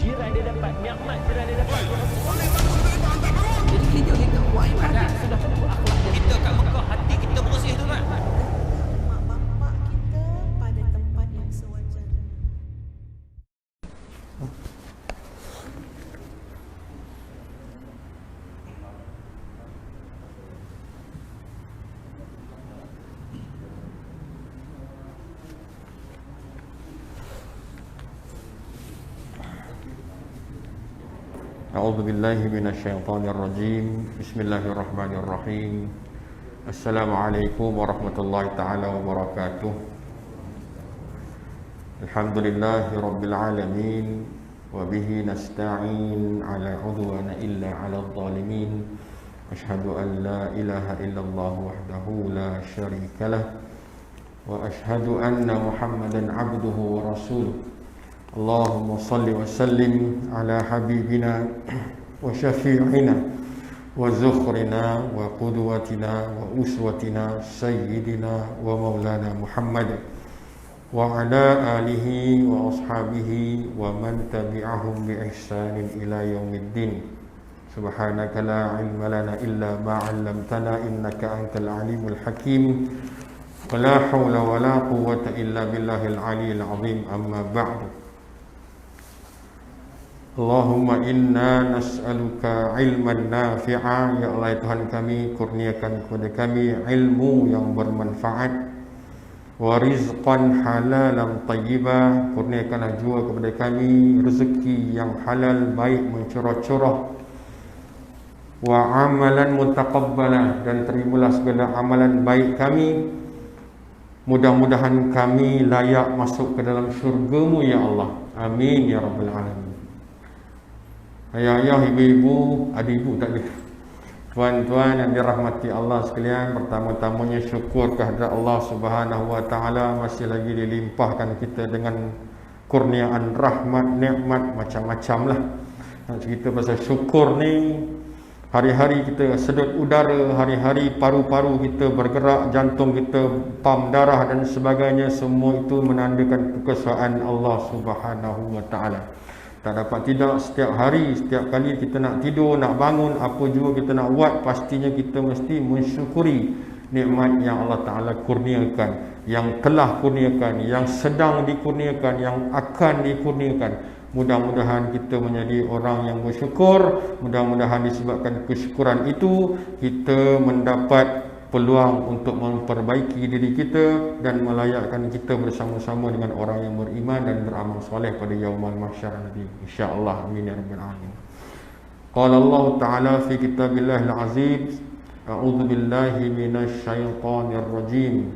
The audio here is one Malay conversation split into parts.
jiran dia dapat, nikmat jiran dia dapat. Oleh bangsa kita tak bangun. Jadi kita buat ibadah. Sudah tentu akhlak dia. Kita kat Mekah hati kita bersih tu kan. Mak bapak kita pada tempat yang sewajarnya. A'udzu billahi minasyaitonir rajim. Bismillahirrahmanirrahim. Assalamualaikum warahmatullahi taala wabarakatuh. Alhamdulillahi rabbil alamin wa bihi nasta'in ala udwana illa 'alal zalimin. Asyhadu an la ilaha illallah wahdahu la syarikalah wa asyhadu anna Muhammadan 'abduhu wa rasuluh. Allahumma salli wa sallim ala habibina wa syafi'ina wa zukhrina wa qudwatina wa uswatina sayyidina wa maulana Muhammad wa ala alihi wa ashabihi wa man tabi'ahum bi ihsanin ila yaumiddin. Subhanaka la ilma lana illa ma 'allamtana innaka antal alimul hakim. Wa la hawla wa la quwwata illa billahil aliyyil azim. Amma ba'du. Allahumma inna nas'aluka ilman nafi'a. Ya Allah Tuhan kami, kurniakan kepada kami ilmu yang bermanfaat, wa rizqan halalan tayyibah, kurniakanlah juga kepada kami rezeki yang halal baik mencurah-curah, wa amalan mutaqabbalah, dan terimalah segala amalan baik kami. Mudah-mudahan kami layak masuk ke dalam syurga-Mu ya Allah. Amin ya rabbal alamin. Ayah-ayah, ibu-ibu, adik-ibu tak ada. Tuan-tuan yang dirahmati Allah sekalian, pertama-tamanya syukur kehadrat Allah Subhanahu wa taala masih lagi dilimpahkan kita dengan kurniaan rahmat, nikmat macam-macam lah. Nak cerita pasal syukur ni, hari-hari kita sedut udara, hari-hari paru-paru kita bergerak, jantung kita pam darah dan sebagainya, semua itu menandakan kekuasaan Allah Subhanahu wa taala. Tak dapat tidak, setiap hari, setiap kali kita nak tidur, nak bangun, apa juga kita nak buat, pastinya kita mesti mensyukuri nikmat yang Allah Ta'ala kurniakan, yang telah kurniakan, yang sedang dikurniakan, yang akan dikurniakan. Mudah-mudahan kita menjadi orang yang bersyukur. Mudah-mudahan disebabkan kesyukuran itu kita mendapat peluang untuk memperbaiki diri kita dan melayakkan kita bersama-sama dengan orang yang beriman dan beramal soleh pada yaumul mahsyar nanti, insya-Allah. Amin ya rabbal alamin. Qala Allah Ta'ala fi kitabillahil aziz, a'udzu billahi minasy syaithanir rajim.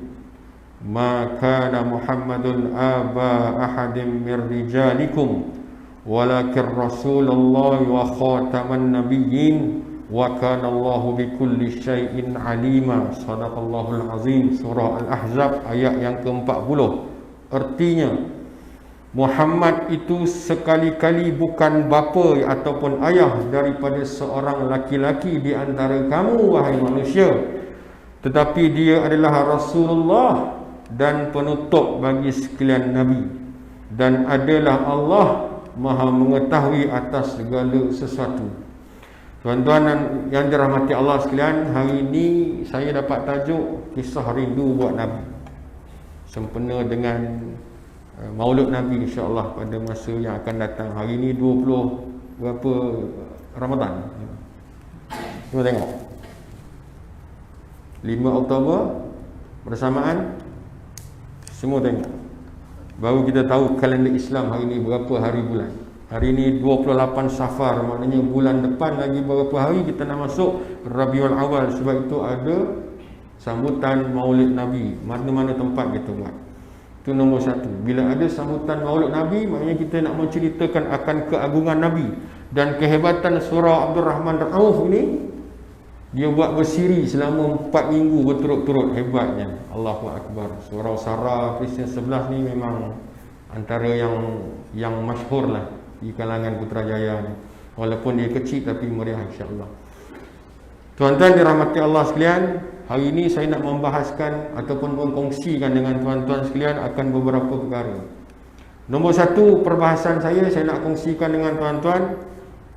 Ma kana Muhammadun aba ahadin mir rijalikum walakin Rasulullah wa khataman nabiyyin wa kana Allahu bikulli syai'in alima. Sadaqallahul azim. Surah Al-Ahzab ayat yang ke-40. Artinya, Muhammad itu sekali-kali bukan bapa ataupun ayah daripada seorang laki-laki di antara kamu wahai manusia, tetapi dia adalah Rasulullah dan penutup bagi sekalian nabi, dan adalah Allah Maha mengetahui atas segala sesuatu. Tuan-tuan yang dirahmati Allah sekalian, hari ini saya dapat tajuk kisah rindu buat Nabi, sempena dengan Maulud Nabi insya-Allah pada masa yang akan datang. Hari ini 20 berapa Ramadan? Cuba tengok. 5 Oktober bersamaan, semua tengok. Baru kita tahu kalender Islam hari ini berapa hari bulan. Hari ini 28 Safar, maknanya bulan depan lagi beberapa hari kita nak masuk Rabiul Awal. Sebab itu ada sambutan Maulid Nabi, mana-mana tempat kita buat. Itu nombor satu. Bila ada sambutan Maulid Nabi, maknanya kita nak menceritakan akan keagungan Nabi dan kehebatan surah Abdul Rahman Auf ini. Dia buat bersiri selama 4 minggu berturut-turut, hebatnya. Allahu Akbar. Surah Sarah Kristian 11 ni memang antara yang masyhur lah di kalangan Putrajaya ni. Walaupun dia kecil tapi meriah insya-Allah. Tuan-tuan dirahmati Allah sekalian, hari ini saya nak membahaskan ataupun mengkongsikan dengan tuan-tuan sekalian akan beberapa perkara. Nombor satu perbahasan saya nak kongsikan dengan tuan-tuan,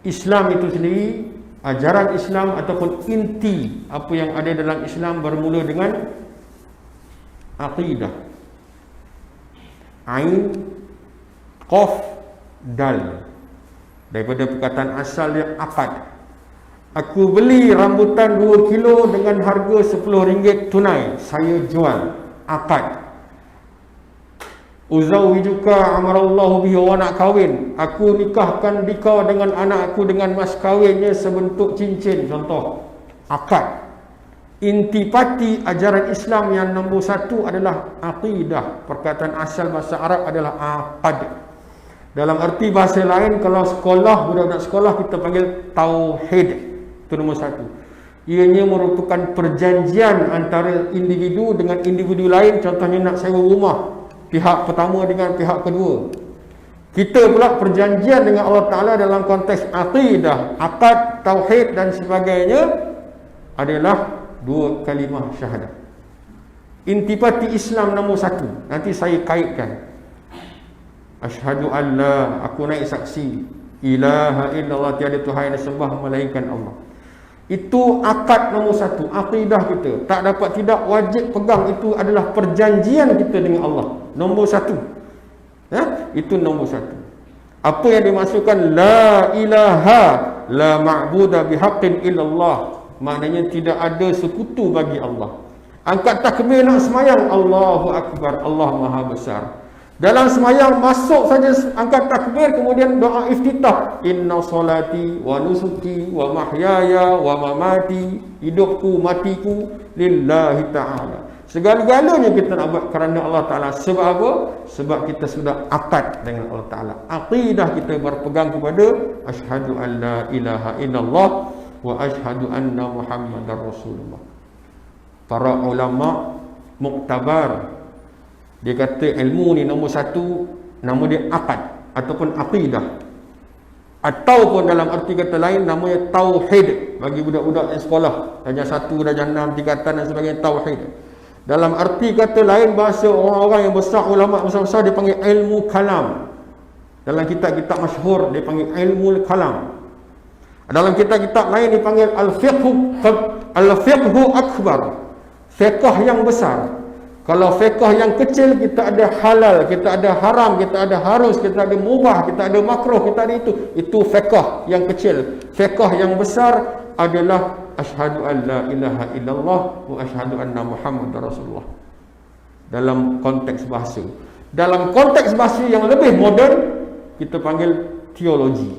Islam itu sendiri, ajaran Islam ataupun inti apa yang ada dalam Islam bermula dengan aqidah. Ain, qaf, dal. Daripada perkataan asal yang akad. Aku beli rambutan 2 kilo dengan harga RM10 tunai. Saya jual. Akad. Uzawijuka amarallahu bihi, wa nak kahwin. Aku nikahkan dikau dengan anak aku dengan mas kahwinnya sebentuk cincin. Contoh. Akad. Intipati ajaran Islam yang nombor satu adalah aqidah. Perkataan asal bahasa Arab adalah aqad. Dalam arti bahasa lain, kalau sekolah, budak-budak sekolah kita panggil tauhid. Itu nombor satu. Ianya merupakan perjanjian antara individu dengan individu lain. Contohnya nak sewa rumah, pihak pertama dengan pihak kedua. Kita pula perjanjian dengan Allah Ta'ala dalam konteks aqidah, akad, tauhid dan sebagainya adalah 2 kalimah syahadah. Intipati Islam nombor satu. Nanti saya kaitkan. Asyhadu an la, aku naik saksi, ilaha illallah, tiada Tuhan yang disembah melainkan Allah. Itu akad nombor satu, akidah kita. Tak dapat tidak, wajib pegang. Itu adalah perjanjian kita dengan Allah. Nombor satu. Itu nombor satu. Apa yang dimaksudkan la ilaha, la ma'buda bihaqqin illallah. Maknanya tidak ada sekutu bagi Allah. Angkat takbir nak semayang, Allahu Akbar, Allah Maha Besar. Dalam semayang masuk saja angkat takbir, kemudian doa iftitah, inna solati wa nusuki wa mahyaya wa mamati, hidupku matiku lillahi ta'ala. Segala-galanya kita nak buat kerana Allah Ta'ala. Sebab apa? Sebab kita sudah akad dengan Allah Ta'ala. Aqidah kita berpegang kepada asyhadu an la ilaha illallah wa asyhadu anna Muhammadar Rasulullah. Para ulama muktabar, dia kata ilmu ni nombor satu, nama dia akad ataupun aqidah, ataupun dalam arti kata lain namanya tauhid. Bagi budak-budak yang sekolah darjah 1, darjah 6, tingkatan dan sebagainya, tauhid. Dalam arti kata lain, bahasa orang-orang yang besar, ulama besar-besar, dia panggil ilmu kalam. Dalam kitab-kitab masyhur dia panggil ilmu kalam. Dalam kitab-kitab lain dipanggil al-fiqhu akbar, fiqh yang besar. Kalau fiqh yang kecil, kita ada halal, kita ada haram, kita ada harus, kita ada mubah, kita ada makruh, kita ada itu. Itu fiqh yang kecil. Fiqh yang besar adalah asyhadu an la ilaha illallah wa asyhadu anna Muhammadar Rasulullah. Dalam konteks bahasa. Dalam konteks bahasa yang lebih moden, kita panggil teologi.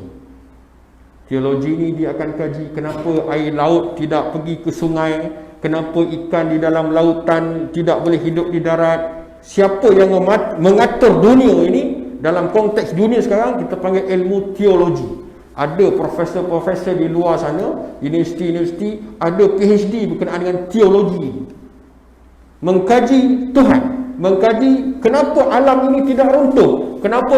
Teologi ni dia akan kaji kenapa air laut tidak pergi ke sungai, kenapa ikan di dalam lautan tidak boleh hidup di darat. Siapa yang mengatur dunia ini dalam konteks dunia sekarang, kita panggil ilmu teologi. Ada profesor-profesor di luar sana, universiti-universiti, ada PhD berkenaan dengan teologi. Mengkaji Tuhan, mengkaji kenapa alam ini tidak runtuh, kenapa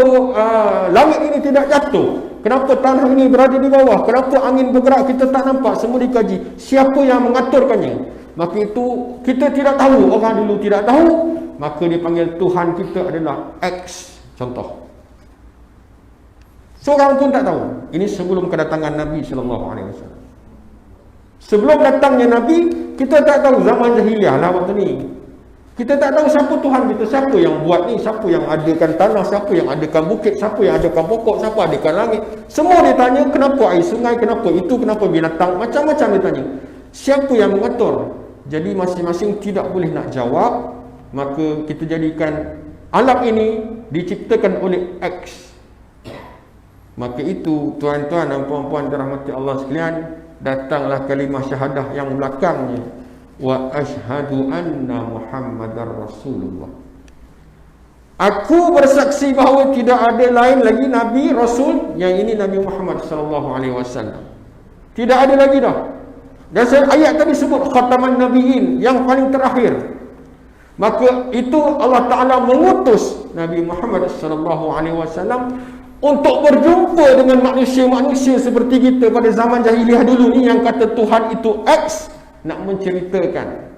langit ini tidak jatuh, kenapa tanah ini berada di bawah, kenapa angin bergerak kita tak nampak, semua dikaji. Siapa yang mengaturkannya? Maka itu kita tidak tahu, orang dulu tidak tahu, maka dipanggil Tuhan kita adalah X. Contoh, seorang pun tak tahu. Ini sebelum kedatangan Nabi SAW. Sebelum datangnya Nabi, kita tak tahu. Zaman jahiliah lah waktu ni, kita tak tahu siapa Tuhan kita, siapa yang buat ni, siapa yang adakan tanah, siapa yang adakan bukit, siapa yang adakan pokok, siapa adakan langit. Semua dia tanya, kenapa air sungai, kenapa itu, kenapa binatang, macam-macam dia tanya. Siapa yang mengatur? Jadi masing-masing tidak boleh nak jawab. Maka kita jadikan alam ini diciptakan oleh X. Maka itu tuan-tuan dan puan-puan dirahmati Allah sekalian, datanglah kalimah syahadah yang belakangnya, wa asyhadu anna Muhammadar Rasulullah. Aku bersaksi bahawa tidak ada lain lagi Nabi Rasul, yang ini Nabi Muhammad SAW. Tidak ada lagi dah. Dan ayat tadi sebut khataman nabiin, yang paling terakhir. Maka itu Allah Ta'ala mengutus Nabi Muhammad SAW untuk berjumpa dengan manusia-manusia seperti kita pada zaman jahiliah dulu ni, yang kata Tuhan itu X, nak menceritakan,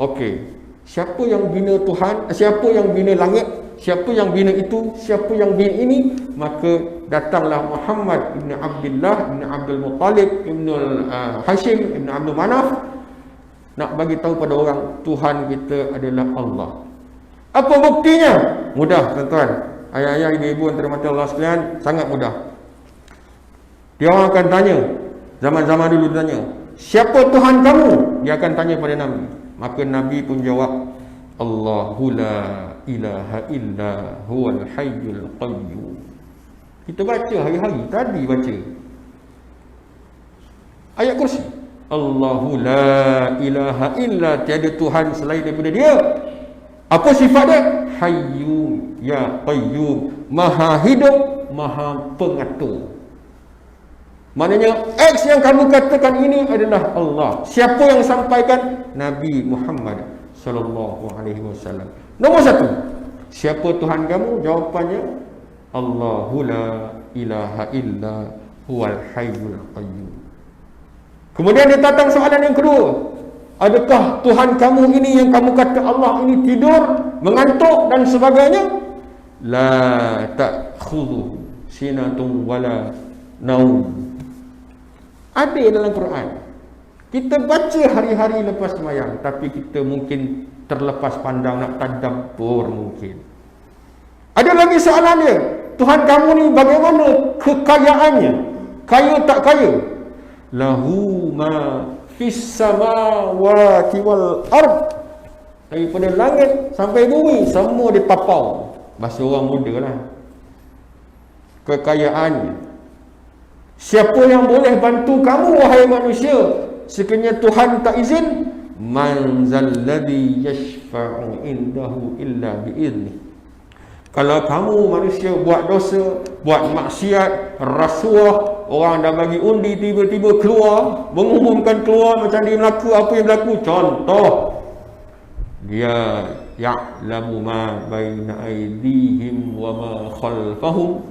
okey, siapa yang bina Tuhan, siapa yang bina langit, siapa yang bina itu, siapa yang bina ini, maka datanglah Muhammad ibn Abdullah ibn Abdul Muttalib ibn Hashim ibn Abdul Manaf nak bagi tahu pada orang Tuhan kita adalah Allah. Apa buktinya? Mudah tuan-tuan, ayah-ayah, ibu-ibu yang dirahmati Allah sekalian, sangat mudah. Dia orang akan tanya, zaman-zaman dulu tanya, siapa Tuhan kamu? Dia akan tanya pada Nabi. Maka Nabi pun jawab, Allahu la ilaha illa huwal hayyul qayyum. Kita baca hari-hari, tadi baca ayat kursi. Allahu la ilaha illa, tiada Tuhan selain daripada dia. Apa sifat dia? Hayyu ya qayyum, maha hidup, maha pengatur. Maknanya X yang kamu katakan ini adalah Allah. Siapa yang sampaikan? Nabi Muhammad sallallahu alaihi wasallam. Nombor satu, siapa Tuhan kamu? Jawapannya Allahu la ilaha illa huwal hayyul qayyum. Kemudian dia datang soalan yang kedua, adakah Tuhan kamu ini yang kamu kata Allah ini tidur, mengantuk dan sebagainya? La ta'khudhu sinatun wala naum. Ada dalam Quran. Kita baca hari-hari lepas sembahyang, tapi kita mungkin terlepas pandang nak tadabbur mungkin. Ada lagi soalan dia, Tuhan kamu ni bagaimana kekayaannya? Kaya tak kaya? Lahu ma fis samawati wal ard. Daripada langit sampai bumi semua dipapau. Bahasa orang muda lah. Kekayaannya. Siapa yang boleh bantu kamu wahai manusia sekiranya Tuhan tak izin? Man zalladhi yashfa'u indahu illa bi'izni. Kalau kamu manusia buat dosa, buat maksiat, rasuah, orang dah bagi undi tiba-tiba keluar, mengumumkan keluar macam dia berlaku, apa yang berlaku? Contoh, dia ya'lamu ma baina aydihim wa ma khalfahum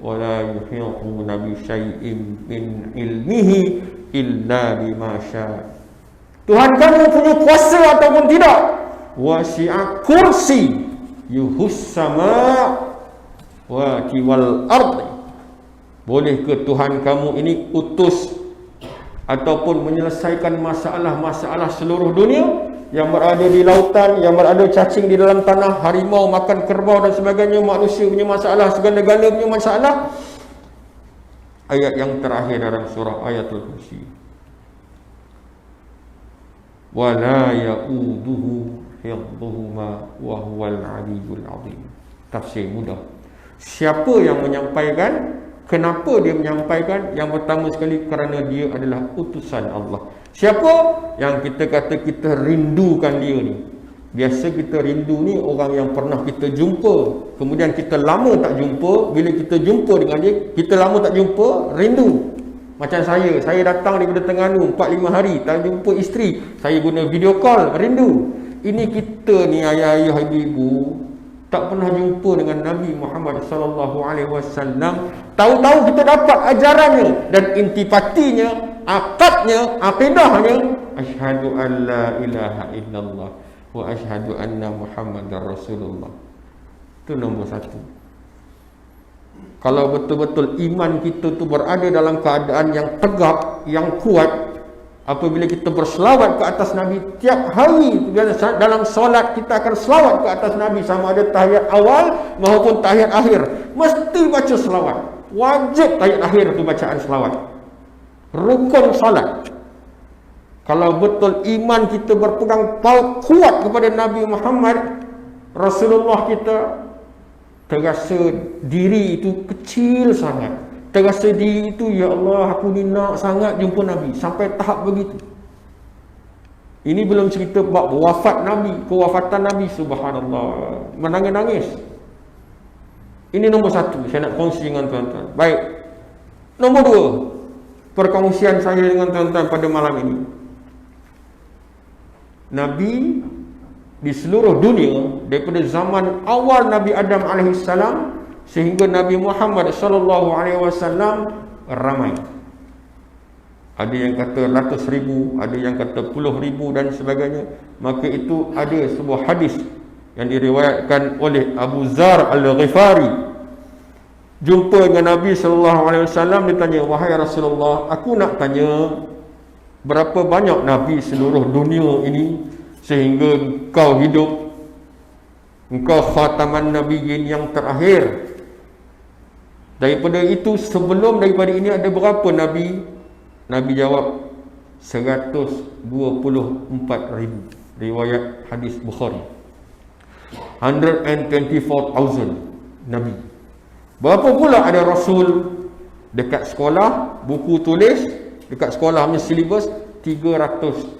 wa la yuhituna bi syai'in min ilmihi illa bima syaa. Tuhan kamu punya kuasa ataupun tidak? Wasi'a kursi yuhus sama wa wal ard. Boleh ke Tuhan kamu ini utus ataupun menyelesaikan masalah-masalah seluruh dunia? Yang berada di lautan, yang berada cacing di dalam tanah, harimau makan kerbau dan sebagainya, manusia punya masalah, segala-gala punya masalah. Ayat yang terakhir dalam surah Ayatul Kursi. Wala ya'uduhu hifdhuhuma wa huwal aliyyul azim. Tafsir mudah. Siapa yang menyampaikan? Kenapa dia menyampaikan? Yang pertama sekali kerana dia adalah utusan Allah. Siapa yang kita kata kita rindukan dia ni? Biasa kita rindu ni orang yang pernah kita jumpa, kemudian kita lama tak jumpa. Bila kita jumpa dengan dia, kita lama tak jumpa, rindu. Macam saya datang daripada Terengganu 4-5 hari tak jumpa isteri, saya guna video call, rindu. Ini kita ni ayah-ayah, ibu-ibu tak pernah jumpa dengan Nabi Muhammad sallallahu alaihi wasallam. Tahu-tahu kita dapat ajarannya dan intipatinya, akadnya, akidahnya, asyhadu an la ilaha illallah wa asyhadu anna Muhammadar Rasulullah. Itu nombor satu. Kalau betul-betul iman kita tu berada dalam keadaan yang tegak, yang kuat, apabila kita berselawat ke atas Nabi tiap hari dalam solat, kita akan selawat ke atas Nabi, sama ada tahiyat awal maupun tahiyat akhir, mesti baca selawat. Wajib tahiyat akhir itu bacaan selawat, rukun solat. Kalau betul iman kita berpegang kuat kepada Nabi Muhammad Rasulullah kita, terasa diri itu kecil sangat, terasa diri itu, ya Allah, aku ni nak sangat jumpa Nabi, sampai tahap begitu. Ini belum cerita bab wafat Nabi, kewafatan Nabi, subhanallah, menangis-nangis. Ini nombor satu saya nak kongsi dengan tuan-tuan. Baik, nombor dua perkongsian saya dengan tuan-tuan pada malam ini. Nabi di seluruh dunia, daripada zaman awal Nabi Adam alaihissalam sehingga Nabi Muhammad sallallahu alaihi wasallam, ramai. Ada yang kata ratus ribu, ada yang kata puluh ribu dan sebagainya. Maka itu ada sebuah hadis yang diriwayatkan oleh Abu Zar Al-Ghifari. Jumpa dengan Nabi SAW, dia tanya, wahai Rasulullah, aku nak tanya, berapa banyak Nabi seluruh dunia ini sehingga engkau hidup, engkau khataman Nabiyyin yang terakhir. Daripada itu, sebelum daripada ini ada berapa Nabi? Nabi jawab 124,000. Riwayat hadis Bukhari. 124,000 Nabi. Berapa pula ada Rasul dekat sekolah, buku tulis, dekat sekolah punya silibus 313.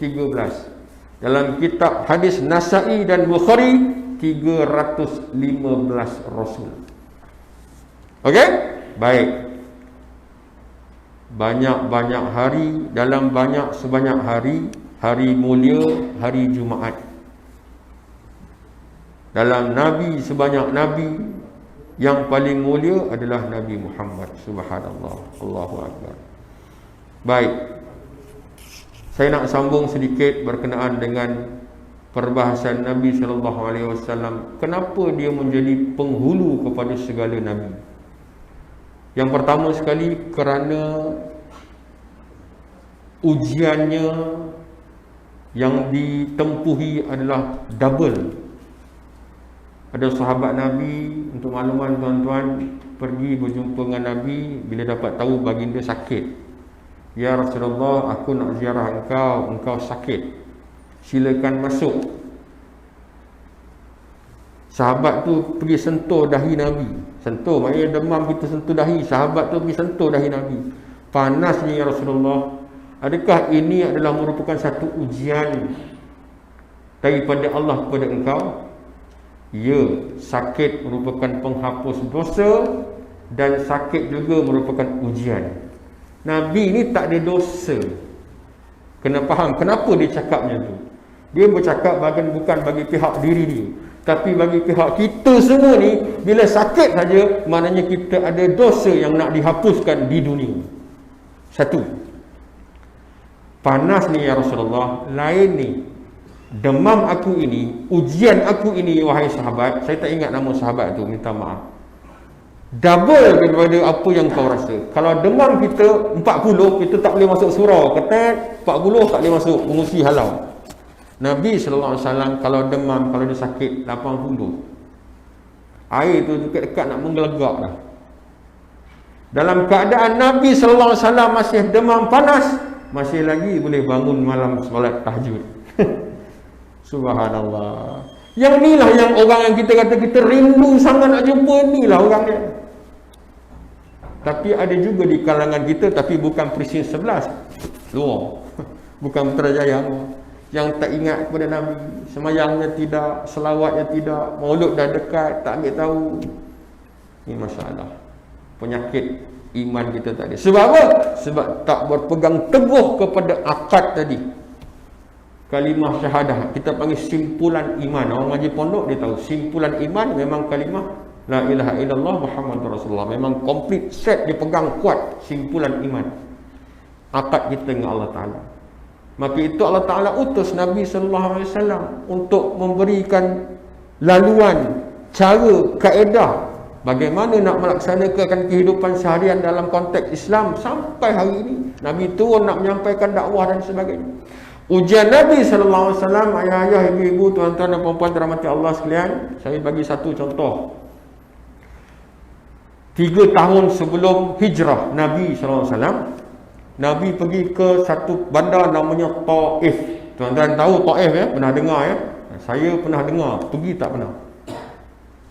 Dalam kitab hadis Nasa'i dan Bukhari 315 Rasul. Okey? Baik. Banyak-banyak hari, dalam sebanyak hari, hari mulia, hari Jumaat. Dalam Nabi sebanyak Nabi, yang paling mulia adalah Nabi Muhammad. Subhanallah. Allahu Akbar. Baik. Saya nak sambung sedikit berkenaan dengan perbahasan Nabi SAW. Kenapa dia menjadi penghulu kepada segala Nabi? Yang pertama sekali, kerana ujiannya yang ditempuhi adalah double. Ada sahabat Nabi, untuk makluman tuan-tuan, pergi berjumpa dengan Nabi. Bila dapat tahu baginda sakit, ya Rasulullah, aku nak ziarah engkau sakit, silakan masuk. Sahabat tu pergi sentuh dahi Nabi. Sentuh, maknanya demam, kita sentuh dahi. Sahabat tu pergi sentuh dahi Nabi. Panasnya ya Rasulullah. Adakah ini adalah merupakan satu ujian daripada Allah kepada engkau? Ya, sakit merupakan penghapus dosa dan sakit juga merupakan ujian. Nabi ni tak ada dosa. Kena faham kenapa dia cakapnya tu. Dia bercakap bukan bagi pihak diri dia, tapi bagi pihak kita semua ni. Bila sakit saja, maknanya kita ada dosa yang nak dihapuskan di dunia. Satu, panas ni ya Rasulullah. Lain ni, demam aku ini, ujian aku ini, wahai sahabat. Saya tak ingat nama sahabat tu, minta maaf. Double daripada apa yang kau rasa. Kalau demam kita 40, kita tak boleh masuk surau. Ketat 40 tak boleh masuk, mengungsi halau. Nabi SAW kalau demam, kalau dia sakit 80, air tu dekat-dekat nak menggelegak dah. Dalam keadaan Nabi SAW masih demam panas, masih lagi boleh bangun malam solat tahajud. Subhanallah. Yang inilah yang orang yang kita kata kita rindu sangat nak jumpa, inilah orang dia. Tapi ada juga di kalangan kita, tapi bukan Presiden 11 luar, bukan Putrajaya, yang tak ingat kepada Nabi. Semayangnya tidak, selawatnya tidak, maulud dah dekat, tak ambil tahu. Ini masalah, penyakit iman kita tadi. Sebab apa? Sebab tak berpegang teguh kepada akad tadi. Kalimah syahadah, kita panggil simpulan iman. Orang ngaji pondok dia tahu, simpulan iman memang kalimah la ilaha illallah Muhammadur Rasulullah. Memang komplit set, dipegang kuat simpulan iman, akad kita dengan Allah Ta'ala. Maka itu Allah Ta'ala utus Nabi SAW untuk memberikan laluan, cara, kaedah bagaimana nak melaksanakan kehidupan seharian dalam konteks Islam sampai hari ini. Nabi turun nak menyampaikan dakwah dan sebagainya. Ujian Nabi SAW, ayah-ayah, ibu-ibu, tuan-tuan dan puan-puan dirahmati Allah sekalian, saya bagi satu contoh. 3 tahun sebelum hijrah Nabi SAW, Nabi pergi ke satu bandar namanya Taif. Tuan-tuan tahu Taif ya? Pernah dengar ya? Saya pernah dengar, pergi tak pernah.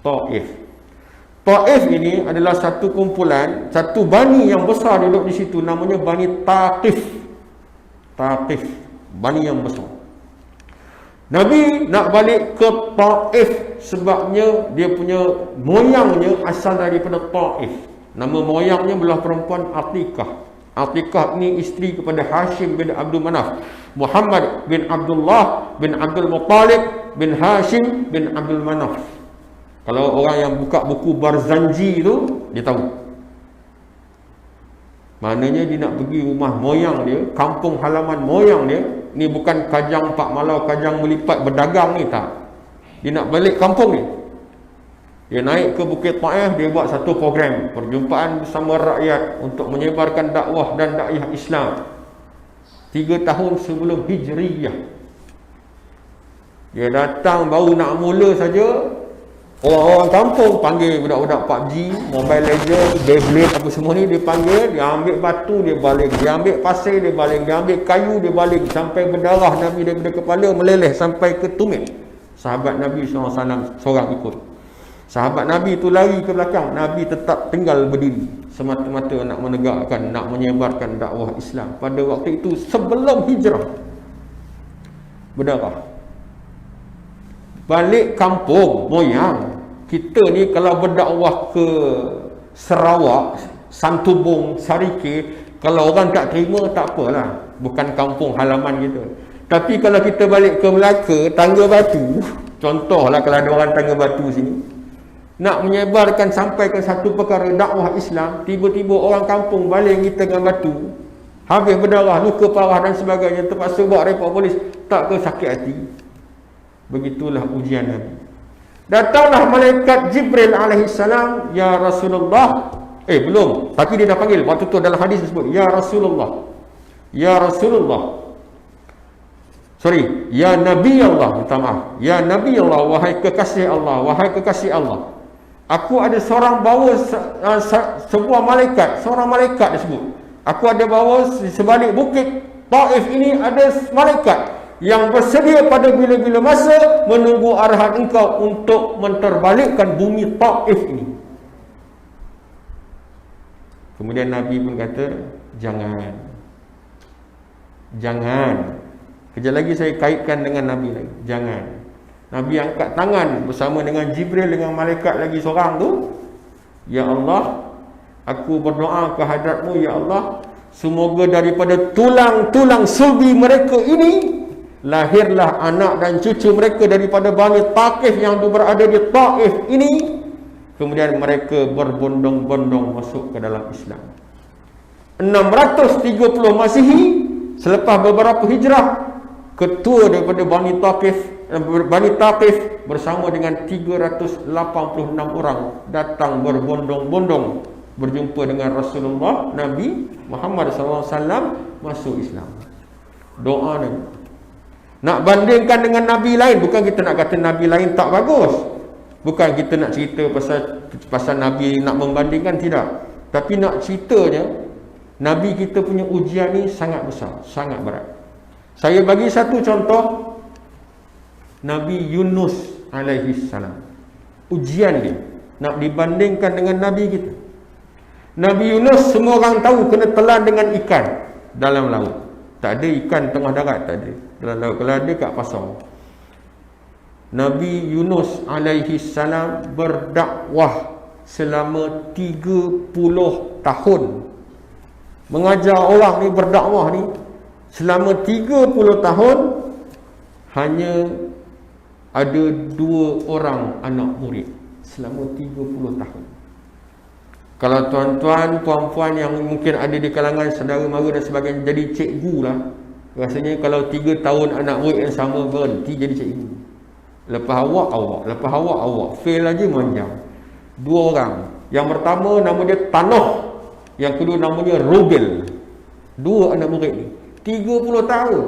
Taif. Taif ini adalah satu kumpulan, satu bani yang besar duduk di situ, namanya Bani Taqif. Taqif, bani yang besar. Nabi nak balik ke Taif sebabnya dia punya moyangnya asal daripada Taif. Nama moyangnya belah perempuan Atikah. Atikah ini isteri kepada Hashim bin Abdul Manaf, Muhammad bin Abdullah bin Abdul Muttalib bin Hashim bin Abdul Manaf. Kalau orang yang buka buku Barzanji tu, dia tahu. Maknanya dia nak pergi rumah moyang dia, kampung halaman moyang dia. Ni bukan Kajang Pak Malau, Kajang Melipat berdagang ni, tak. Dia nak balik kampung ni. Dia naik ke Bukit Taif, dia buat satu program perjumpaan bersama rakyat untuk menyebarkan dakwah dan dakwah Islam. 3 tahun sebelum Hijriyah. Dia datang baru nak mula saja, orang-orang kampung panggil budak-budak PUBG, Mobile Legends, Beyblade apa semua ni, dia panggil, dia ambil batu, dia baling, dia ambil pasir, dia baling, dia ambil kayu, dia baling, sampai berdarah Nabi daripada kepala meleleh sampai ke tumit. Sahabat Nabi SAW seorang ikut. Sahabat Nabi tu lari ke belakang, Nabi tetap tinggal berdiri, semata-mata nak menegakkan, nak menyebarkan dakwah Islam. Pada waktu itu sebelum hijrah, berdarah. Balik kampung moyang kita ni, kalau berdakwah ke Sarawak, Santubong, Sarike, kalau orang tak terima tak apalah, bukan kampung halaman kita. Tapi kalau kita balik ke Melaka, Tangga Batu, contohlah kalau ada orang Tangga Batu sini, nak menyebarkan sampai ke satu perkara dakwah Islam, tiba-tiba orang kampung baling kita dengan batu, habis berdarah, luka parah dan sebagainya, terpaksa buat report polis, tak ke sakit hati. Begitulah ujian Nabi. Datanglah malaikat Jibril alaihissalam, ya Rasulullah. Belum, tapi dia dah panggil. Waktu tu dalam hadis disebut, ya Rasulullah, ya Rasulullah, ya Nabi Allah, minta maaf, ya Nabi Allah, wahai kekasih Allah, wahai kekasih Allah, aku ada seorang bawa sebuah malaikat, seorang malaikat disebut. Aku ada bawa di sebalik bukit Taif ini ada malaikat yang bersedia pada bila-bila masa menunggu arahan engkau untuk menterbalikkan bumi Taif ini. Kemudian Nabi pun kata, jangan. Kejap lagi saya kaitkan dengan Nabi lagi. Jangan. Nabi angkat tangan bersama dengan Jibril, dengan malaikat lagi seorang tu. Ya Allah, aku berdoa ke hadratmu, ya Allah, semoga daripada tulang-tulang sulbi mereka ini lahirlah anak dan cucu mereka daripada Bani Thaqif yang berada di Taif ini. Kemudian mereka berbondong-bondong masuk ke dalam Islam. 630 Masihi, selepas beberapa hijrah, ketua daripada Bani Thaqif bersama dengan 386 orang datang berbondong-bondong berjumpa dengan Rasulullah Nabi Muhammad SAW, masuk Islam. Doa Nabi. Nak bandingkan dengan Nabi lain, bukan kita nak kata Nabi lain tak bagus, bukan kita nak cerita pasal Nabi nak membandingkan, tidak. Tapi nak ceritanya, Nabi kita punya ujian ni sangat besar, sangat berat. Saya bagi satu contoh, Nabi Yunus alaihi salam. Ujian dia nak dibandingkan dengan Nabi kita. Nabi Yunus semua orang tahu kena telan dengan ikan dalam laut. Tak ada ikan tengah darat, tak ada. Dalam laut, kalau ada kat pasar. Nabi Yunus alaihi salam berdakwah selama 30 tahun. Mengajar orang ni, berdakwah ni selama 30 tahun, hanya ada 2 orang anak murid selama 30 tahun. Kalau tuan-tuan, puan-puan yang mungkin ada di kalangan saudara mara dan sebagainya jadi cikgu lah, rasanya kalau 3 tahun anak murid yang sama berhenti jadi cikgu. Lepas awak, lepas awak, fail aja manjang. 2 orang. Yang pertama nama dia Tanoh, yang kedua namanya Rubel. 2 anak murid ni 30 tahun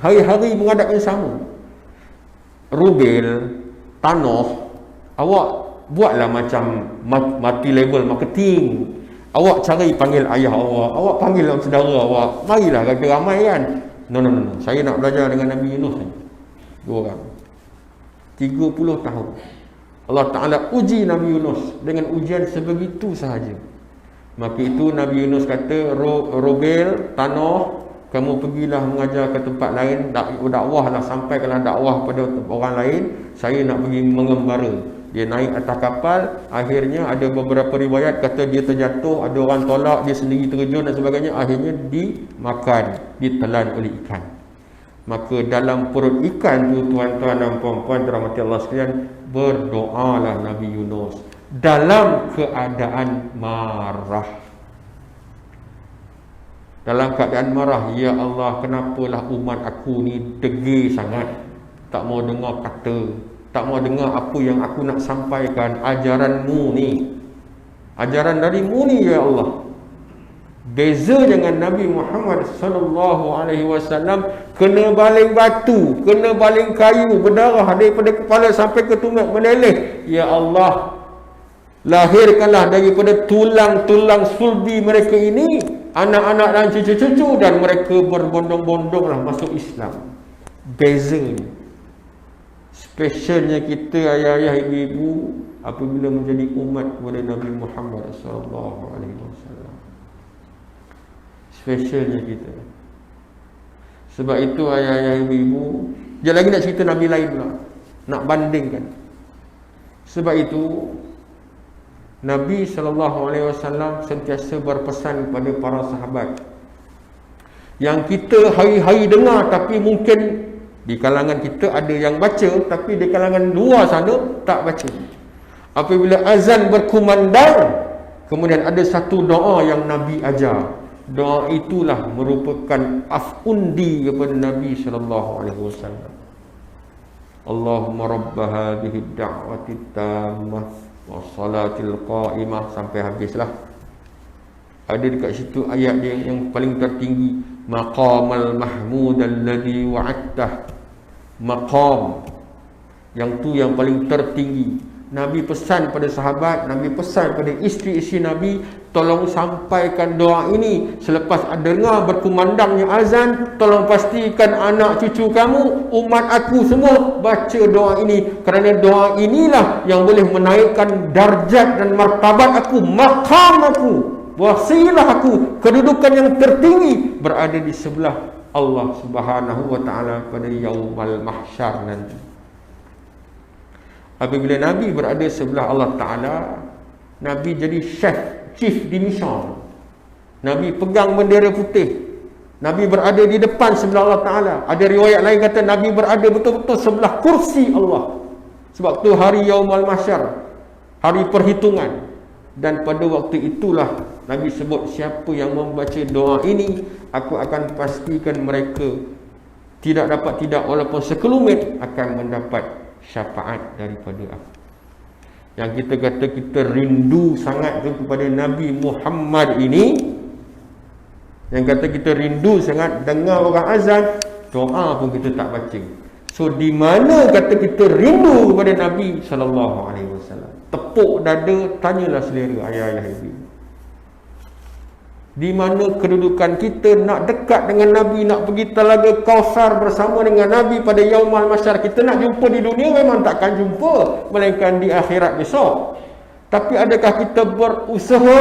hari-hari menghadap yang sama. Rubel, Tanoh, awak buatlah macam mati level marketing. Awak cari panggil ayah awak panggil saudara awak, marilah kata ramai kan. No. Saya nak belajar dengan Nabi Yunus ni. 2 orang 30 tahun. Allah Ta'ala uji Nabi Yunus dengan ujian sebegitu sahaja. Maka itu Nabi Yunus kata, Rubel, Tanoh, kamu pergilah mengajar ke tempat lain, dakwahlah, sampaikanlah dakwah pada orang lain, saya nak pergi mengembara. Dia naik atas kapal, akhirnya ada beberapa riwayat kata dia terjatuh, ada orang tolak, dia sendiri terjun dan sebagainya, akhirnya dimakan, ditelan oleh ikan. Maka dalam perut ikan tu, tuan-tuan dan puan-puan dirahmati Allah sekalian, berdoalah Nabi Yunus dalam keadaan marah. Dalam keadaan marah, ya Allah, kenapalah umat aku ni degil sangat, tak mau dengar kata, tak mau dengar apa yang aku nak sampaikan. Ajaranmu ni, ajaran darimu ni ya Allah. Beza dengan Nabi Muhammad sallallahu alaihi wasallam, kena baling batu, kena baling kayu, berdarah daripada kepala sampai ke tumit meleleh. Ya Allah, lahirkanlah daripada tulang-tulang sulbi mereka ini anak-anak dan cucu-cucu, dan mereka berbondong-bondonglah masuk Islam. Bezanya, spesialnya kita ayah-ayah, ibu-ibu apabila menjadi umat kepada Nabi Muhammad sallallahu alaihi wasallam. Spesialnya kita. Sebab itu ayah-ayah, ibu-ibu, dia lagi nak cerita Nabi lain pula, nak bandingkan. Sebab itu Nabi SAW sentiasa berpesan kepada para sahabat yang kita hari-hari dengar, tapi mungkin di kalangan kita ada yang baca, tapi di kalangan luar sana tak baca. Apabila azan berkumandang, kemudian ada satu doa yang Nabi ajar. Doa itulah merupakan afundi kepada Nabi SAW. Allahumma rabba hadhihi ad-da'wati tammah wassalatil qa'imah, sampai habislah. Ada dekat situ ayat dia yang paling tertinggi, maqamal mahmud alladhi wa'adtah. Maqam yang tu yang paling tertinggi. Nabi pesan pada sahabat, Nabi pesan pada isteri-isteri Nabi, tolong sampaikan doa ini selepas dengar berkumandangnya azan. Tolong pastikan anak cucu kamu, umat aku semua baca doa ini, kerana doa inilah yang boleh menaikkan darjat dan martabat aku, maqam aku, wasilah aku, kedudukan yang tertinggi berada di sebelah Allah Subhanahu wa taala pada yaumul mahsyar nanti. Apabila Nabi berada sebelah Allah Ta'ala, Nabi jadi chief di mission. Nabi pegang bendera putih. Nabi berada di depan sebelah Allah Ta'ala. Ada riwayat lain kata Nabi berada betul-betul sebelah kursi Allah. Sebab tu hari Yaumul Mahsyar, hari perhitungan. Dan pada waktu itulah Nabi sebut, siapa yang membaca doa ini, aku akan pastikan mereka tidak walaupun sekelumit akan mendapat syafaat daripada aku. Yang kita kata kita rindu sangat tu kepada Nabi Muhammad ini, yang kata kita rindu sangat dengar orang azan, doa pun kita tak baca. So di mana kata kita rindu kepada Nabi sallallahu alaihi wasallam? Tepuk dada, tanyalah selera ayah-ayah ibu. Di mana kedudukan kita nak dekat dengan Nabi, nak pergi Telaga Kausar bersama dengan Nabi pada Yaumul Mahsyar. Kita nak jumpa di dunia memang takkan jumpa, melainkan di akhirat besok. Tapi adakah kita berusaha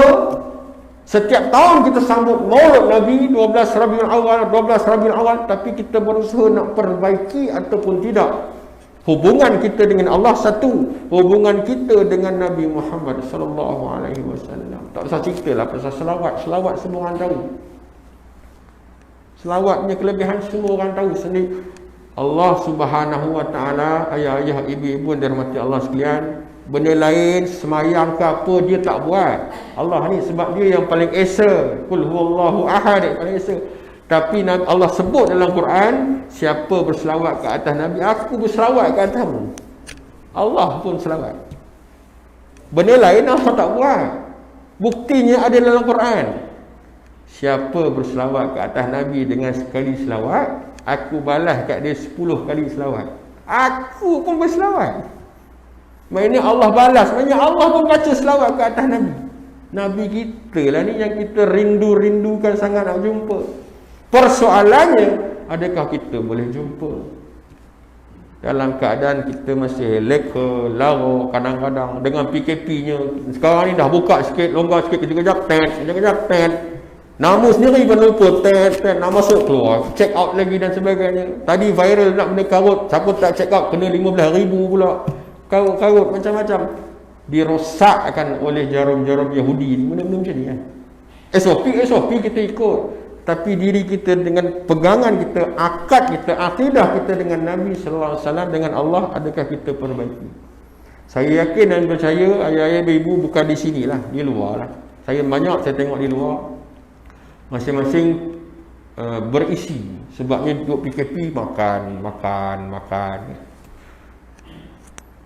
setiap tahun kita sambut Maulid Nabi 12 Rabiul Awal, tapi kita berusaha nak perbaiki ataupun tidak? Hubungan kita dengan Allah satu, hubungan kita dengan Nabi Muhammad sallallahu alaihi wasallam. Tak usah ceritalah pasal selawat. Selawat semua orang tahu. Selawatnya kelebihan semua orang tahu sendiri. Allah Subhanahu wa taala, ayah-ayah, ibu-ibu yang dirahmati Allah sekalian, benda lain semayang ke apa dia tak buat. Allah ni sebab dia yang paling esa. Qul huwallahu ahad, paling esa. Tapi Allah sebut dalam Quran, siapa berselawat ke atas Nabi, aku berselawat ke atasmu. Allah pun selawat. Benda lain Allah tak buat. Buktinya ada dalam Quran. Siapa berselawat ke atas Nabi dengan sekali selawat, aku balas kat dia 10 kali selawat. Aku pun berselawat. Maksudnya Allah balas, maksudnya Allah pun baca selawat ke atas Nabi. Nabi kita lah ni yang kita rindu-rindukan sangat nak jumpa. Persoalannya, adakah kita boleh jumpa? Dalam keadaan kita masih leka, lara kadang-kadang dengan PKP-nya. Sekarang ni dah buka sikit, longgar sikit, kejap-kejap tet. Nama sendiri pun lupa, tet, nak masuk keluar, check out lagi dan sebagainya. Tadi viral nak benda karut, siapa tak check out kena 15,000 pula. Karut macam-macam. Dirosakkan oleh jarum-jarum Yahudi. Benda-benda macam ni kan. SOP kita ikut. Tapi diri kita dengan pegangan kita, akad kita, akidah kita dengan Nabi sallallahu alaihi wasallam, dengan Allah, adakah kita perbaiki? Saya yakin dan percaya ayah-ayah ibu bukan di sinilah, di luar lah. Saya tengok di luar. Masing-masing berisi. Sebabnya duduk PKP makan.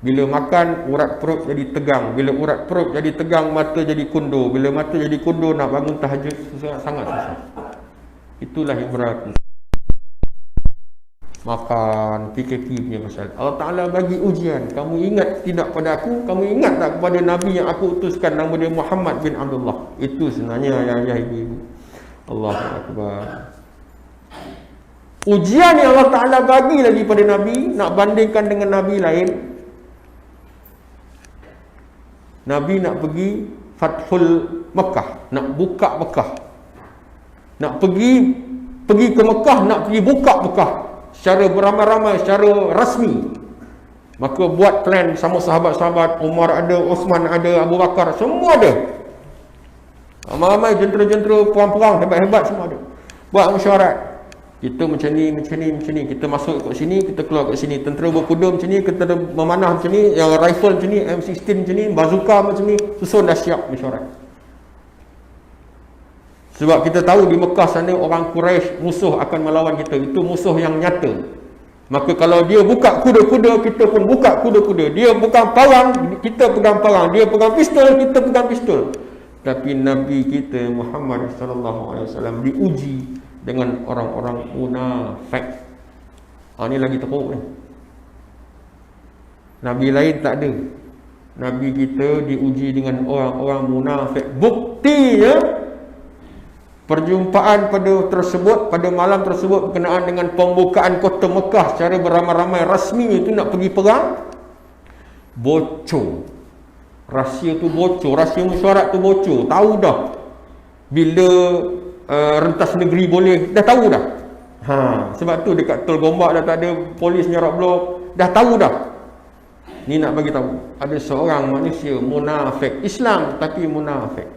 Bila makan, urat perut jadi tegang. Bila urat perut jadi tegang, mata jadi kundur. Bila mata jadi kundur, nak bangun tahajud sangat susah. Itulah yang berlaku. Makan, PKP punya pasal. Allah Ta'ala bagi ujian. Kamu ingat tidak pada aku? Kamu ingat tak kepada Nabi yang aku utuskan, nama dia Muhammad bin Abdullah? Itu sebenarnya ayah ibu-ibu. Allahu Akbar. Ujian yang Allah Ta'ala bagi lagi pada Nabi, nak bandingkan dengan Nabi lain. Nabi nak pergi Fathul Mekah, nak buka Mekah. Nak pergi ke Mekah, nak pergi buka Mekah secara beramai-ramai, secara rasmi. Maka buat plan sama sahabat-sahabat. Umar ada, Osman ada, Abu Bakar, semua ada. Ramai-ramai jentera-jentera, perang-perang hebat-hebat semua ada. Buat mesyuarat. Kita macam ni. Kita masuk kat sini, kita keluar kat sini. Tentera berkuda macam ni, kita memanah macam ni, yang rifle macam ni, M16 macam ni, bazooka macam ni. Susun dah siap mesyuarat. Sebab kita tahu di Mekah sana orang Quraisy musuh akan melawan kita. Itu musuh yang nyata. Maka kalau dia buka kuda-kuda, kita pun buka kuda-kuda. Dia pegang parang, kita pegang parang. Dia pegang pistol, kita pegang pistol. Tapi Nabi kita Muhammad sallallahu alaihi wasallam diuji dengan orang-orang munafik. Ini lagi teruk ni. Nabi lain tak ada. Nabi kita diuji dengan orang-orang munafik. Buktinya perjumpaan pada malam tersebut berkenaan dengan pembukaan kota Mekah secara beramai-ramai rasmi itu nak pergi perang, bocor. Rahsia tu bocor, rahsia mesyuarat tu bocor. Tahu dah bila rentas negeri boleh, dah tahu dah. Sebab tu dekat Tol Gombak dah tak ada polis nyerak blok, dah tahu dah. Ni nak bagi tahu, ada seorang manusia munafik, Islam tapi munafik.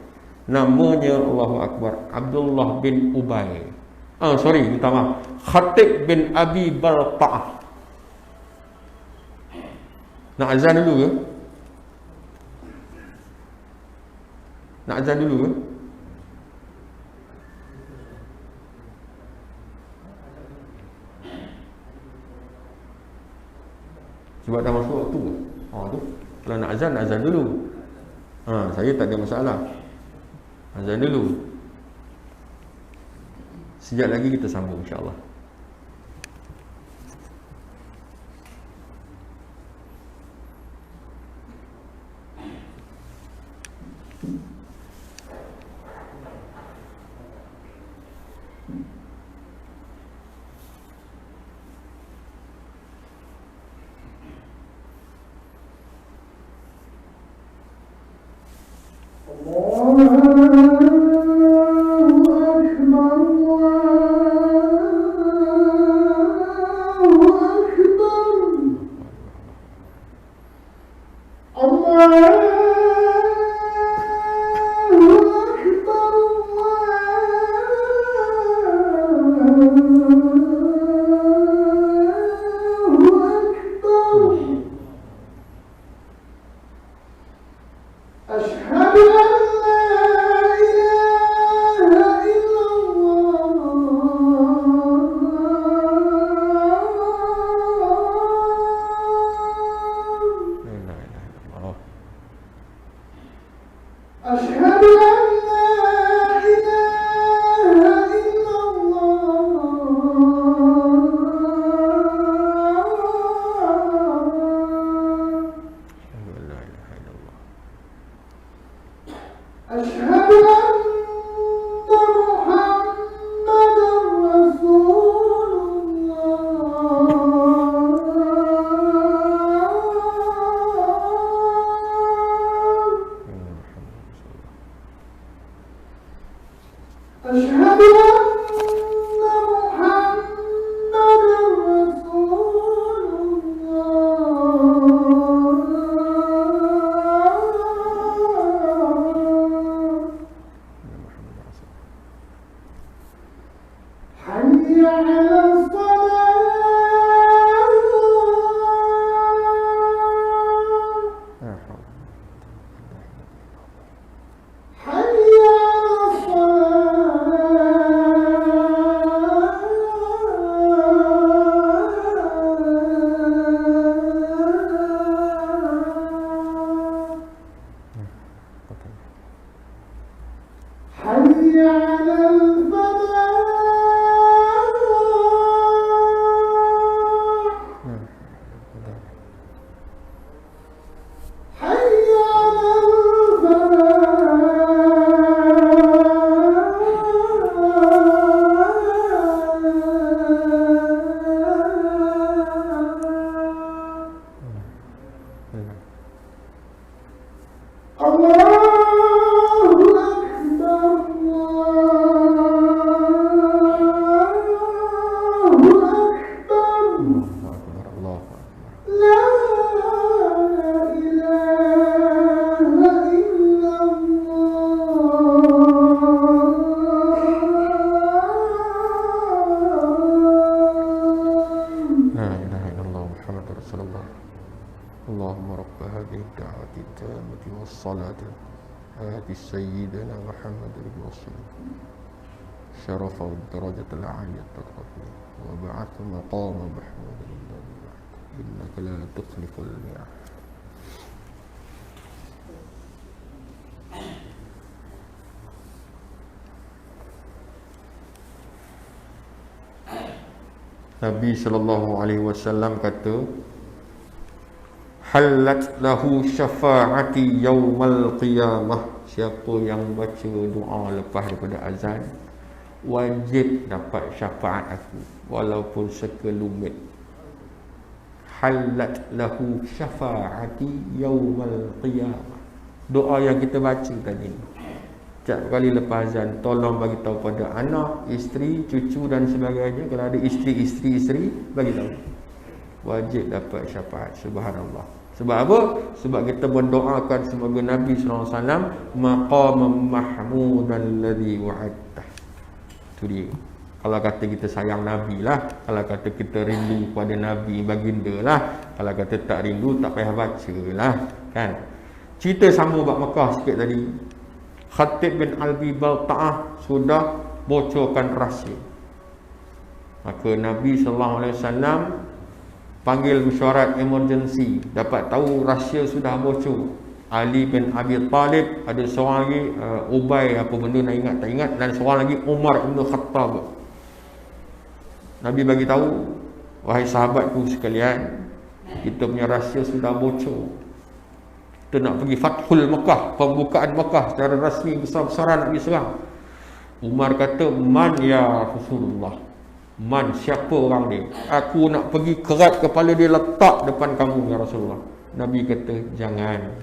Namanya Allahu Akbar, Abdullah bin Ubay. Minta maaf. Khatib bin Abi Balta'ah. Nak azan dulu ke? Nak azan dulu ke? Sebab dah masuk waktu. Tu. Kalau nak azan dulu. Saya tak ada masalah. Azan dulu. Sekejap lagi kita sambung insya-Allah. سيدنا محمد الرسول شرف الدرجة العالية الرفيع وبعث مقام محمود الذي إنك لا تخلف الميعاد. Nabi SAW kata, halat lahu syafaati yaumal qiyamah. Siapa yang baca doa lepas daripada azan wajib dapat syafaat aku walaupun sekelumit. Halat lahu syafaati yaumal qiyamah. Doa yang kita baca tadi ni, setiap kali lepas azan, tolong bagi tahu pada anak, isteri, cucu dan sebagainya. Kalau ada isteri, bagi tahu. Wajib dapat syafaat. Subhanallah. Sebab apa? Sebab kita berdoakan semoga Nabi SAW maqamam mahmudan alladhi wa'adtah. Itu dia. Kalau kata kita sayang Nabi lah, kalau kata kita rindu pada Nabi baginda lah, kalau kata tak rindu tak payah baca lah, kan? Cerita sambung bab Mekah sikit tadi. Khatib bin Abi Balta'ah sudah bocorkan rahsia. Maka Nabi SAW panggil mesyuarat emergency. Dapat tahu rahsia sudah bocor. Ali bin Abi Talib, ada seorang lagi Ubay apa benda nak ingat tak ingat, dan seorang lagi Umar bin Khattab. Nabi bagi tahu, wahai sahabatku sekalian, kita punya rahsia sudah bocor. Kita nak pergi Fathul Mekah, pembukaan Mekah secara rasmi, besar-besaran nak pergi serang. Umar kata, man ya Rasulullah, man, siapa orang dia? Aku nak pergi kerat kepala dia, letak depan kamu ya Rasulullah. Nabi kata, jangan.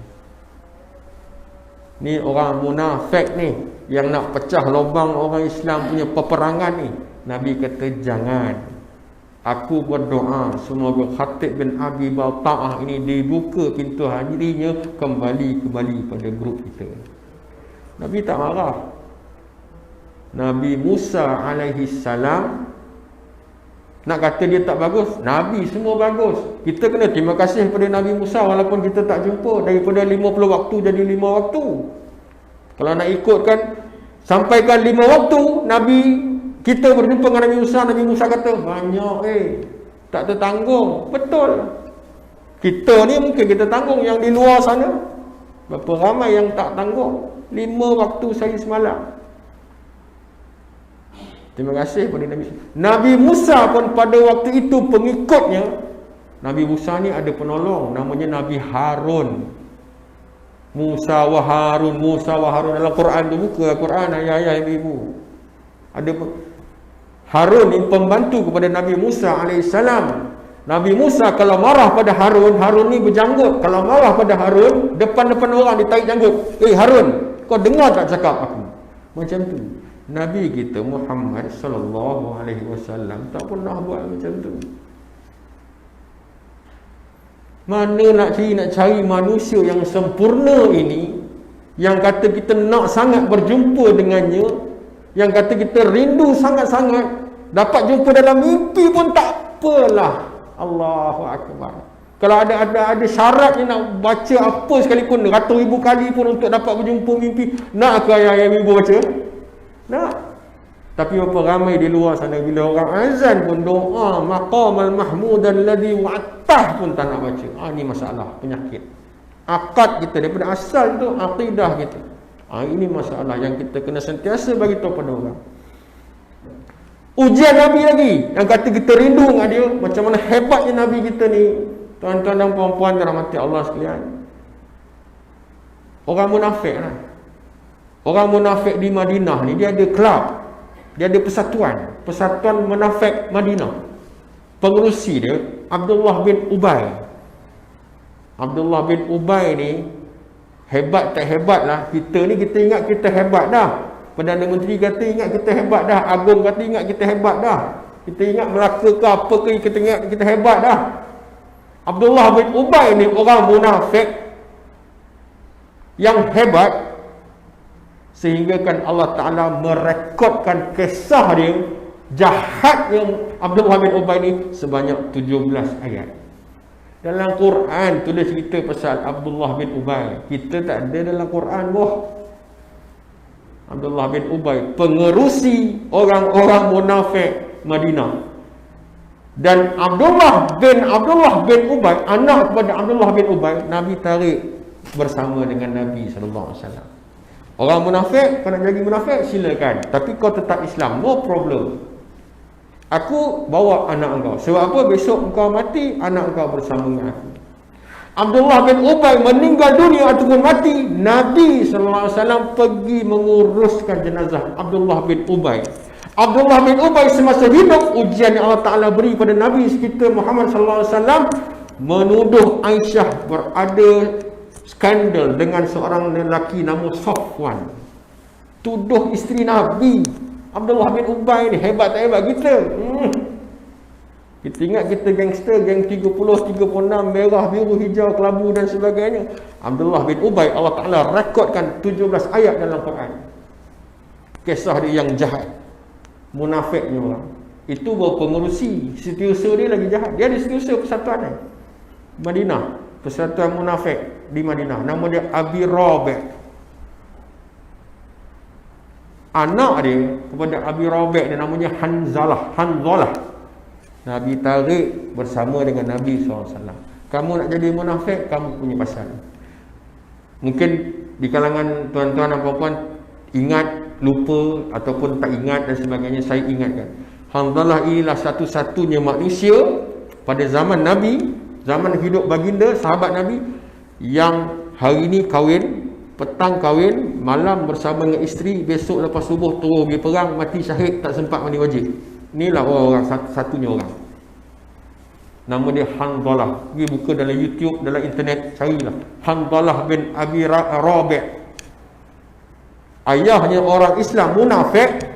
Ni orang munafik ni, yang nak pecah lubang orang Islam punya peperangan ni. Nabi kata, jangan. Aku berdoa semoga Khatib bin Abi Balta'ah ini dibuka pintu hatinya, kembali pada grup kita. Nabi tak marah. Nabi Musa alaihi salam nak kata dia tak bagus, Nabi semua bagus. Kita kena terima kasih kepada Nabi Musa walaupun kita tak jumpa. Daripada 50 waktu jadi 5 waktu. Kalau nak ikutkan, sampaikan 5 waktu Nabi kita berjumpa dengan Nabi Musa kata, banyak tak tertanggung. Betul. Kita ni mungkin kita tanggung, yang di luar sana berapa ramai yang tak tanggung. 5 waktu sehari semalam. Terima kasih kepada Nabi Musa pun pada waktu itu pengikutnya. Nabi Musa ni ada penolong, namanya Nabi Harun. Musa wa Harun dalam Quran tu, buka Quran ayah-ayah ibu-ibu. Ada Harun ni pembantu kepada Nabi Musa alaihissalam. Nabi Musa kalau marah pada Harun, Harun ni berjanggut. Kalau marah pada Harun, depan-depan orang dia tarik janggut. Harun, kau dengar tak cakap aku? Macam tu. Nabi kita Muhammad sallallahu alaihi wasallam tak pernah buat macam tu. Mana nak cari manusia yang sempurna ini, yang kata kita nak sangat berjumpa dengannya, yang kata kita rindu sangat-sangat, dapat jumpa dalam mimpi pun tak apalah. Allahu Akbar. Kalau ada syaratnya nak baca apa sekalipun, 100,000 kali pun untuk dapat berjumpa mimpi, nak ke ayah-ayah ibu baca? Nak. Tapi berapa ramai di luar sana, bila orang azan pun doa maqamal mahmud alladhi wa'attah pun tak nak baca. Ini masalah, penyakit. Akad kita daripada asal tu, akidah kita. Ini masalah yang kita kena sentiasa bagi tahu pada orang. Ujian Nabi lagi, yang kata kita rindu dengan dia. Macam mana hebatnya Nabi kita ni, tuan-tuan dan puan-puan dirahmati Allah sekalian. Orang munafik lah. Orang munafik di Madinah ni, dia ada kelab, dia ada persatuan munafik Madinah. Pengerusi dia Abdullah bin Ubay. Abdullah bin Ubay ni hebat tak hebat lah. Kita ni kita ingat kita hebat dah. Perdana Menteri kata ingat kita hebat dah. Agong kata ingat kita hebat dah. Kita ingat Melaka ke apa ke, kita ingat kita hebat dah. Abdullah bin Ubay ni orang munafik yang hebat, sehingga kan Allah Ta'ala merekodkan kisah dia jahatnya Abdullah bin Ubay ni sebanyak 17 ayat. Dalam Quran tulis cerita pasal Abdullah bin Ubay. Kita tak ada dalam Quran boh. Abdullah bin Ubay, pengerusi orang-orang munafik Madinah. Dan Abdullah bin Ubay, anak kepada Abdullah bin Ubay, Nabi tarik bersama dengan Nabi SAW. Orang munafik, kau nak jadi munafik, silakan. Tapi kau tetap Islam, no problem. Aku bawa anak engkau. Sebab apa? Besok engkau mati, anak engkau bersama dengan aku. Abdullah bin Ubay meninggal dunia ataupun mati, Nabi SAW pergi menguruskan jenazah Abdullah bin Ubay. Abdullah bin Ubay semasa hidup, ujian yang Allah Ta'ala beri pada Nabi kita Muhammad SAW, menuduh Aisyah berada skandal dengan seorang lelaki nama Safwan. Tuduh isteri Nabi. Abdullah bin Ubay ni hebat tak hebat kita? Kita ingat kita gangster, geng 30, 36, merah, biru, hijau, kelabu dan sebagainya. Abdullah bin Ubay, Allah Ta'ala rekodkan 17 ayat dalam Quran. Kisah dia yang jahat, munafiknya orang. Itu baru pengerusi, setiausaha dia lagi jahat. Dia ada setiausaha persatuan ni Madinah, persatuan munafik di Madinah. Nama dia Abi Rabi'. Anak dia kepada Abi Rabi' dia namanya Hanzalah. Nabi tarik bersama dengan Nabi SAW. Kamu nak jadi munafik, kamu punya pasal. Mungkin di kalangan tuan-tuan dan puan-puan ingat, lupa ataupun tak ingat dan sebagainya. Saya ingatkan, Hanzalah inilah satu-satunya manusia pada zaman Nabi, zaman hidup baginda, sahabat Nabi, yang hari ini kahwin, petang kahwin, malam bersama dengan isteri, besok lepas subuh terus pergi perang, mati syahid, tak sempat mandi wajib. Inilah orang satu-satunya orang. Nama dia Hanzalah. Pergi buka dalam YouTube, dalam internet, carilah Hanzalah bin Abi Rabi'. Ayahnya orang Islam munafik,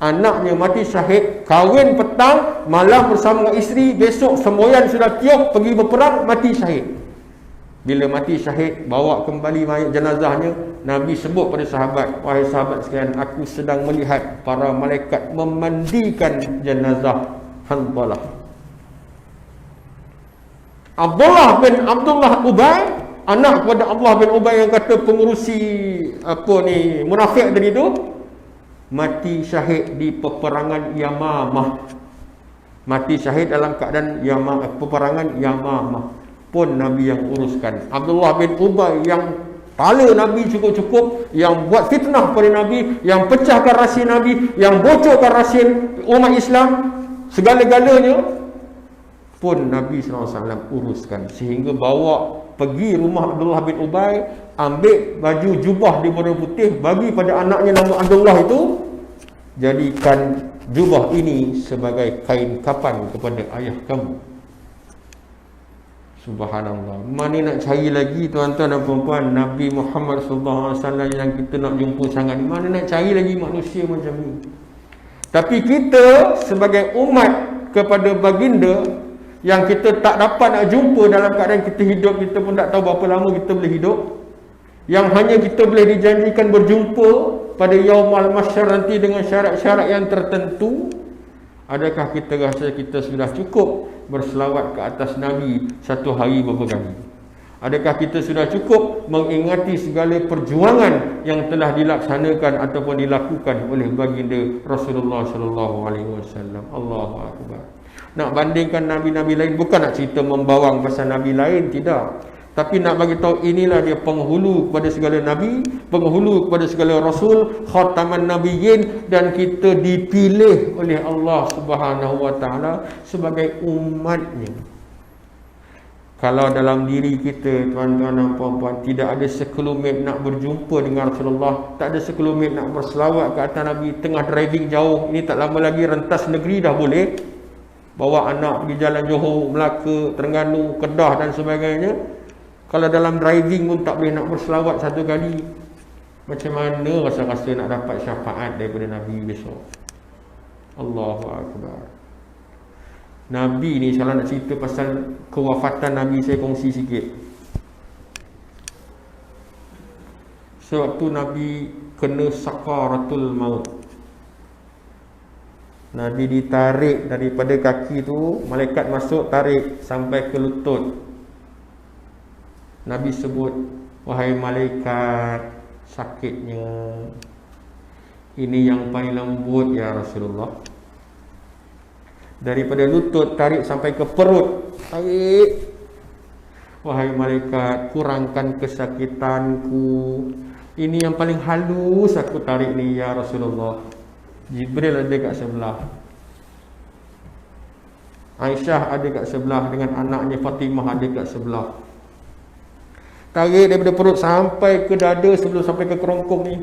anaknya mati syahid, kahwin petang, malam bersama dengan isteri, besok semboyan sudah tiup, pergi berperang, mati syahid. Bila mati syahid, bawa kembali mayat jenazahnya, Nabi sebut pada sahabat, wahai sahabat sekalian, aku sedang melihat para malaikat memandikan jenazah Hanzalah. Abdullah bin Ubay, anak kepada Abdullah bin Ubay yang kata pengurusi munafik tadi itu, mati syahid di peperangan Yamamah. Mati syahid dalam keadaan peperangan Yamamah. Pun Nabi yang uruskan. Abdullah bin Ubay yang pala Nabi cukup-cukup, yang buat fitnah pada Nabi, yang pecahkan rahsia Nabi, yang bocorkan rahsia umat Islam, segala-galanya pun Nabi SAW uruskan. Sehingga bawa pergi rumah Abdullah bin Ubay, ambil baju jubah di warna putih, bagi pada anaknya nama Abdullah itu, jadikan jubah ini sebagai kain kapan kepada ayah kamu. Subhanallah. Mana nak cari lagi tuan-tuan dan puan-puan Nabi Muhammad SAW yang kita nak jumpa sangat ni? Mana nak cari lagi manusia macam ni? Tapi kita sebagai umat kepada baginda, yang kita tak dapat nak jumpa dalam keadaan kita hidup, kita pun tak tahu berapa lama kita boleh hidup, yang hanya kita boleh dijanjikan berjumpa pada Yaumul Mahsyar nanti dengan syarat-syarat yang tertentu. Adakah kita rasa kita sudah cukup berselawat ke atas Nabi satu hari beberapa kali? Adakah kita sudah cukup mengingati segala perjuangan yang telah dilaksanakan ataupun dilakukan oleh baginda Rasulullah SAW? Allahu Akbar. Nak bandingkan Nabi-Nabi lain, bukan nak cerita membawang pasal Nabi lain, tidak. Tapi nak bagi tahu inilah dia penghulu kepada segala Nabi, penghulu kepada segala Rasul, khataman Nabiyyin, dan kita dipilih oleh Allah Subhanahu Wa Taala sebagai umatnya. Kalau dalam diri kita, tuan-tuan dan puan-puan, tidak ada sekelumit nak berjumpa dengan Rasulullah, tak ada sekelumit nak berselawat ke atas Nabi, tengah driving jauh, ini tak lama lagi rentas negeri dah boleh, bawa anak pergi jalan Johor, Melaka, Terengganu, Kedah dan sebagainya. Kalau dalam driving pun tak boleh nak berselawat satu kali, macam mana rasa-rasa nak dapat syafaat daripada Nabi besok? Allahu Akbar. Nabi ni, kalau nak cerita pasal kewafatan Nabi, saya kongsi sikit. Sewaktu Nabi kena sakaratul maut, Nabi ditarik daripada kaki tu, malaikat masuk tarik sampai ke lutut. Nabi sebut, wahai malaikat, sakitnya. Ini yang paling lembut ya Rasulullah. Daripada lutut tarik sampai ke perut. Tarik. Wahai malaikat, kurangkan kesakitanku. Ini yang paling halus aku tarik ni ya Rasulullah. Jibril ada kat sebelah, Aisyah ada kat sebelah, dengan anaknya Fatimah ada kat sebelah. Tarik daripada perut sampai ke dada sebelum sampai ke kerongkong ni.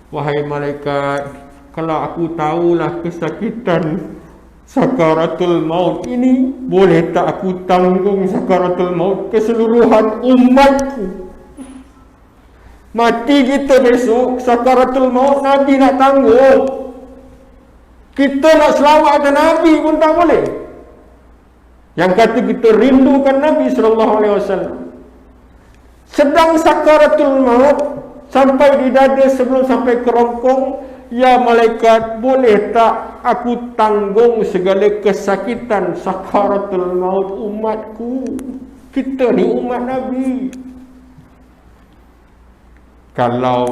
Wahai malaikat, kalau aku tahulah kesakitan sakaratul maut ini, boleh tak aku tanggung sakaratul maut keseluruhan umatku? Mati kita besok, sakaratul maut Nabi nak tanggung. Kita nak selawat Nabi pun tak boleh. Yang kata kita rindukan Nabi SAW. Sedang sakaratul maut sampai di dada sebelum sampai kerongkong, ya malaikat, boleh tak aku tanggung segala kesakitan sakaratul maut umatku? Kita ni umat Nabi. Kalau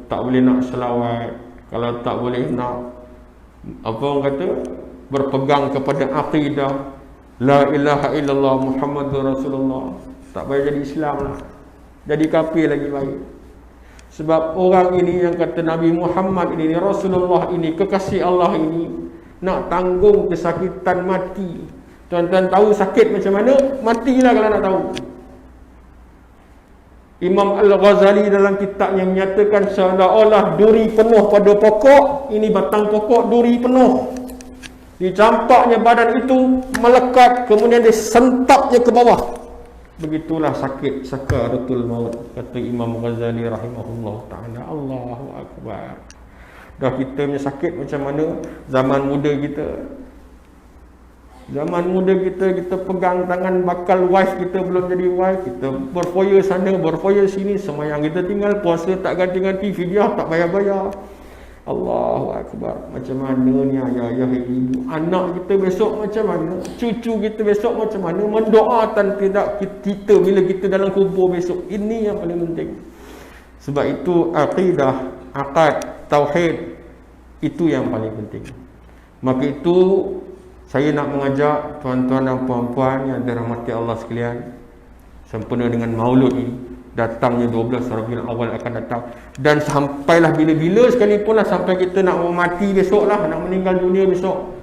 tak boleh nak selawat, kalau tak boleh nak apa orang kata, berpegang kepada akidah la ilaha illallah Muhammadur Rasulullah, tak payah jadi Islam lah, jadi kafir lagi baik. Sebab orang ini yang kata Nabi Muhammad ini, Rasulullah ini, kekasih Allah ini, nak tanggung kesakitan mati. Tuan-tuan tahu sakit macam mana? Matilah kalau nak tahu. Imam Al-Ghazali dalam kitabnya menyatakan seolah-olah duri penuh pada pokok. Ini batang pokok, duri penuh. Dicampaknya badan itu melekat, kemudian disentapnya ke bawah. Begitulah sakit sakaratul maut, kata Imam Ghazali rahimahullah ta'ala. Allahu Akbar. Dah kita punya sakit macam mana zaman muda kita. Zaman muda kita pegang tangan bakal wife kita, belum jadi wife, kita berfoya sana, berfoya sini, semayang kita tinggal, puasa tak ganti-ganti, fidyah tak bayar-bayar. Allahu Akbar. Macam mana ni ayah-ayah, ibu, anak kita besok macam mana, cucu kita besok macam mana, mendoakan tidak kita bila kita dalam kubur besok. Ini yang paling penting. Sebab itu akidah, akad, tauhid, itu yang paling penting. Maka itu saya nak mengajak tuan-tuan dan puan-puan yang dirahmati Allah sekalian, sempena dengan maulud ini, datangnya 12 Rabiul Awal akan datang, dan sampailah bila-bila sekalipun lah, sampai kita nak mati besok lah, nak meninggal dunia besok,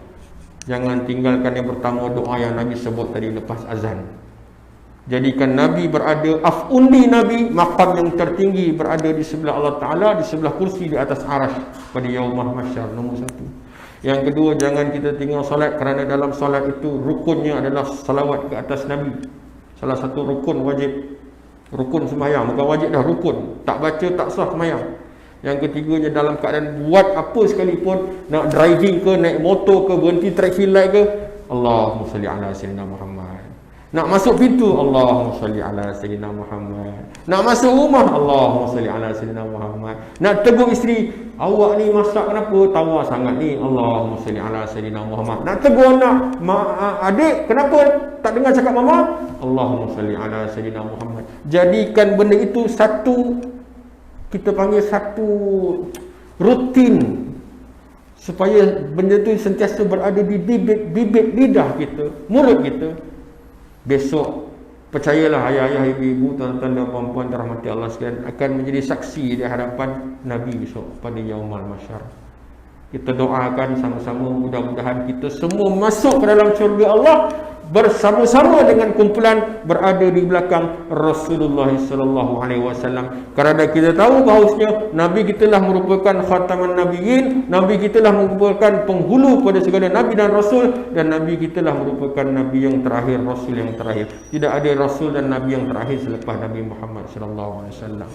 jangan tinggalkan yang pertama doa yang Nabi sebut tadi lepas azan. Jadikan Nabi berada, afundi Nabi, maqam yang tertinggi, berada di sebelah Allah Ta'ala, di sebelah kursi di atas arash pada yaumah mahsyar. Nombor 1. Yang kedua, jangan kita tinggal solat, kerana dalam solat itu rukunnya adalah salawat ke atas Nabi. Salah satu rukun wajib, rukun sembahyang, bukan wajib dah, rukun. Tak baca tak sah sembahyang. Yang ketiganya, dalam keadaan buat apa sekalipun, nak driving ke, naik motor ke, berhenti traffic light ke, Allahumma salli ala sayyidina Muhammad. Nak masuk pintu, Allahumma salli ala sayyidina Muhammad. Nak masuk rumah, Allahumma salli ala sayyidina Muhammad. Nak tegur isteri, awak ni masak kenapa tawar sangat ni, Allahumma salli ala sayyidina Muhammad. Nak tegur anak, adik kenapa tak dengar cakap mama, Allahumma salli ala sayyidina Muhammad. Jadikan benda itu satu, kita panggil satu rutin, supaya benda itu sentiasa berada di bibit lidah kita, mulut kita. Besok, percayalah ayah-ayah, ibu-ibu, tuan-tuan dan puan-puan dirahmati Allah sekalian, akan menjadi saksi di hadapan Nabi besok pada yaumul mahsyar. Kita doakan sama-sama, mudah-mudahan kita semua masuk ke dalam syurga Allah bersama-sama dengan kumpulan berada di belakang Rasulullah sallallahu alaihi wasallam. Kerana kita tahu bahawasanya Nabi kita lah merupakan khataman nabiyyin, Nabi kita lah merupakan penghulu pada segala nabi dan rasul, dan Nabi kita lah merupakan nabi yang terakhir, rasul yang terakhir. Tidak ada rasul dan nabi yang terakhir selepas Nabi Muhammad sallallahu alaihi wasallam.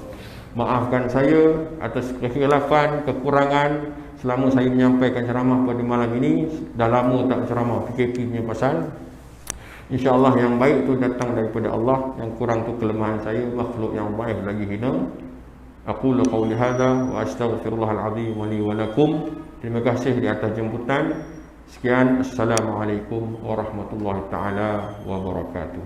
Maafkan saya atas kekhilafan, kekurangan selama saya menyampaikan ceramah pada malam ini. Dah lama tak ceramah, PKP punya pasal. InsyaAllah yang baik itu datang daripada Allah, yang kurang tu kelemahan saya, makhluk yang baik lagi hina. Aqulu qawli hadha wa astaghfirullahal azim wa li wa lakum. Terima kasih di atas jemputan. Sekian, assalamualaikum warahmatullahi taala wabarakatuh.